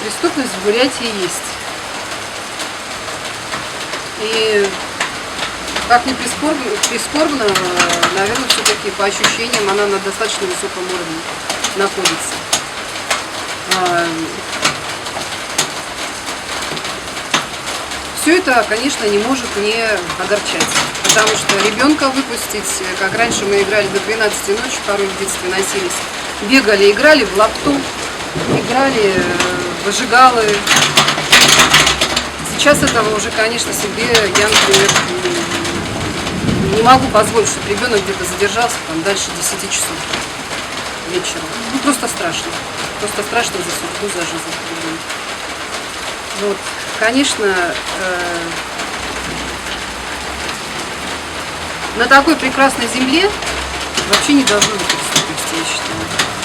Преступность в Бурятии есть. И как ни прискорбно, наверное, все-таки по ощущениям она на достаточно высоком уровне находится. Все это, конечно, не может не огорчать, потому что ребенка выпустить, как раньше мы играли до 12 ночи, порой в детстве носились, бегали, играли в лапту, играли в выжигалы. Сейчас этого уже, конечно, себе я, например, не могу позволить, чтобы ребенок где-то задержался там дальше 10 часов вечером. Ну, просто страшно. Просто страшно за судьбу, за жизнь ребенка. Вот. Конечно, на такой прекрасной земле вообще не должно быть преступности, я считаю.